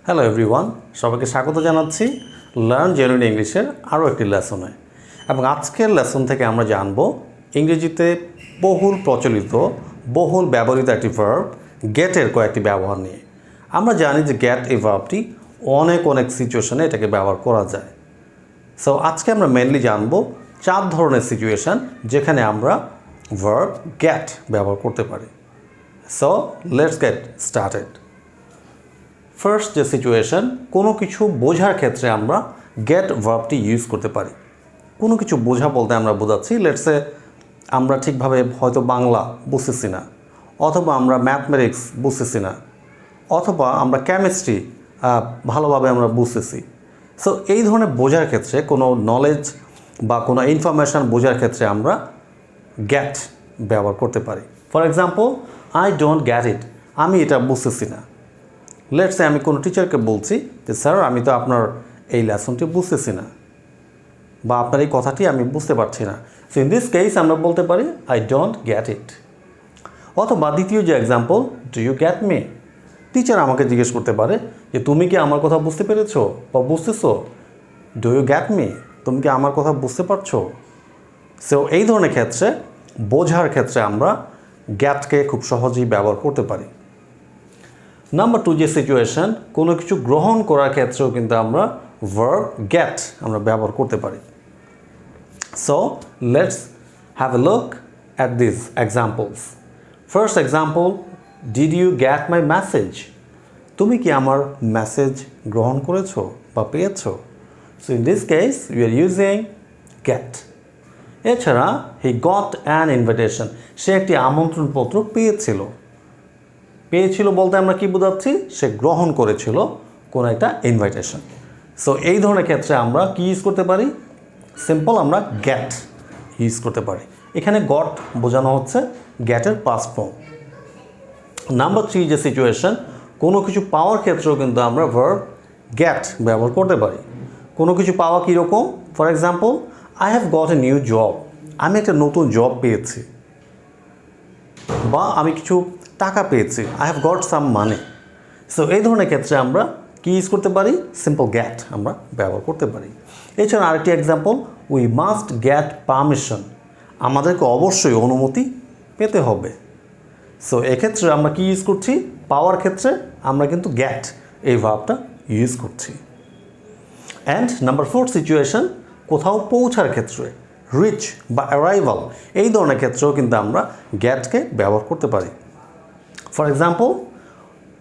Hello everyone, সবাইকে স্বাগত জানাচ্ছি লার্ন জেনুইন ইংলিশের আরও একটি লেসনে। এবং আজকের লেসন থেকে আমরা জানব ইংরেজিতে বহুল প্রচলিত বহুল ব্যবহৃত একটি ভার্ব গেটের কয়েকটি ব্যবহার নিয়ে। আমরা জানি যে গেট এই ভার্বটি অনেক সিচুয়েশনে এটাকে ব্যবহার করা যায়। সো আজকে আমরা মেনলি জানব 4 ধরনের সিচুয়েশান যেখানে আমরা ভার্ব গেট ব্যবহার করতে পারি। So let's get started. First যে সিচুয়েশন, কোনো কিছু বোঝার ক্ষেত্রে আমরা গেট ভার্বটি ইউজ করতে পারি। কোনো কিছু বোঝা বলতে আমরা বোঝাচ্ছি লেটসে আমরা ঠিকভাবে হয়তো বাংলা বুঝতেছি না, অথবা আমরা ম্যাথমেটিক্স বুঝতেছি না, অথবা আমরা কেমিস্ট্রি ভালোভাবে আমরা বুঝতেছি। সো এই ধরনের বোঝার ক্ষেত্রে কোনো নলেজ বা কোনো ইনফরমেশান বোঝার ক্ষেত্রে আমরা গেট ব্যবহার করতে পারি। ফর এক্সাম্পল, আই ডোন্ট গ্যাট ইট, আমি এটা বুঝতেছি না। লেটসে আমি কোনো টিচারকে বলছি যে স্যার আমি তো আপনার এই লেসনটি বুঝতেছি না, বা আপনার এই কথাটি আমি বুঝতে পারছি না। সো ইন দিস কেস আমরা বলতে পারি আই ডোন্ট গ্যাট ইট। অথবা দ্বিতীয় যে example, do you get me, teacher আমাকে জিজ্ঞেস করতে পারে যে তুমি কি আমার কথা বুঝতে পেরেছো বা বুঝতেছো। ডু ইউ গ্যাট মি, তুমি কি আমার কথা বুঝতে পারছো। সো এই ধরনের ক্ষেত্রে বোঝার ক্ষেত্রে আমরা গ্যাটকে খুব সহজেই ব্যবহার করতে পারি। নাম্বার 2 যে সিচুয়েশান, কোনো কিছু গ্রহণ করার ক্ষেত্রেও কিন্তু আমরা ভার্ব গেট আমরা ব্যবহার করতে পারি। So let's have a look at this examples. First example, did you get my message, তুমি কি আমার মেসেজ গ্রহণ করেছো বা পেয়েছো। So in this case you are using get. এছাড়া হি গট অ্যান ইনভিটেশন, সে একটি আমন্ত্রণপত্র পেয়েছিল বলতে আমরা কি বোঝাচ্ছি, সে গ্রহণ করেছিল কোনো একটা ইনভাইটেশন। সো এই ধরনের ক্ষেত্রে আমরা কি ইউজ করতে পারি, সিম্পল আমরা গেট ইউজ করতে পারি। এখানে গট বোঝানো হচ্ছে গেটের পাস্ট ফর্ম। নাম্বার 3 যে সিচুয়েশন, কোনো কিছু পাওয়ার ক্ষেত্রেও কিন্তু আমরা ভার্ব গেট ব্যবহার করতে পারি। কোনো কিছু পাওয়া কীরকম, for example, I have got a new job, আমি একটা নতুন জব পেয়েছি, বা আমি কিছু টাকা পেয়েছি, I have got some money. So এই ধরনের ক্ষেত্রে আমরা কি ইউজ করতে পারি, সিম্পল গেট আমরা ব্যবহার করতে পারি। এছাড়া আরেকটি example, we must get permission, আমাদেরকে অবশ্যই অনুমতি পেতে হবে। সো এক্ষেত্রে আমরা কি ইউজ করছি, পাওয়ার ক্ষেত্রে আমরা কিন্তু গেট এই ভার্বটা ইউজ করছি। অ্যান্ড নাম্বার 4 সিচুয়েশন, কোথাও পৌঁছার ক্ষেত্রে রিচ বা অ্যারাইভাল এই ধরনের ক্ষেত্রেও কিন্তু আমরা গেটকে ব্যবহার করতে পারি। For example,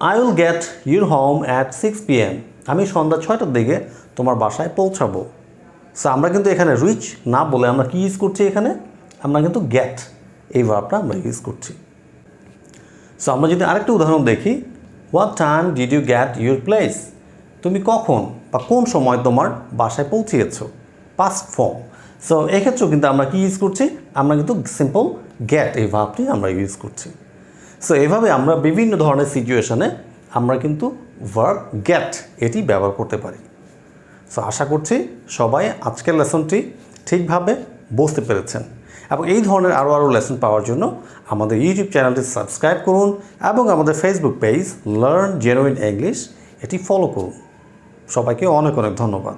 I will get your home at 6 PM, আমি সন্ধ্যা 6টার দিকে তোমার বাসায় পৌঁছাবো। সো আমরা কিন্তু এখানে রিচ না বলে আমরা কি ইউজ করছি, এখানে আমরা কিন্তু গেট এই ভার্বটা আমরা ইউজ করছি। সো আমরা যদি আরেকটা উদাহরণ দেখি, what time did you get your place, তুমি কখন বা কোন সময় তোমার বাসায় পৌঁছিয়েছো, পাস্ট ফর্ম। সো এক্ষেত্রেও কিন্তু আমরা কি ইউজ করছি, আমরা কিন্তু সিম্পল গেট এই ভার্বটি আমরা ইউজ করছি। সো এভাবে আমরা বিভিন্ন ধরনের সিচুয়েশনে আমরা কিন্তু ভার্ব গেট এটি ব্যবহার করতে পারি। সো আশা করছি সবাই আজকের লেসনটি ঠিকভাবে বুঝতে পেরেছেন, এবং এই ধরনের আরও লেসন পাওয়ার জন্য আমাদের ইউটিউব চ্যানেলটি সাবস্ক্রাইব করুন এবং আমাদের Facebook page learn genuine English এটি ফলো করুন। সবাইকে অনেক ধন্যবাদ।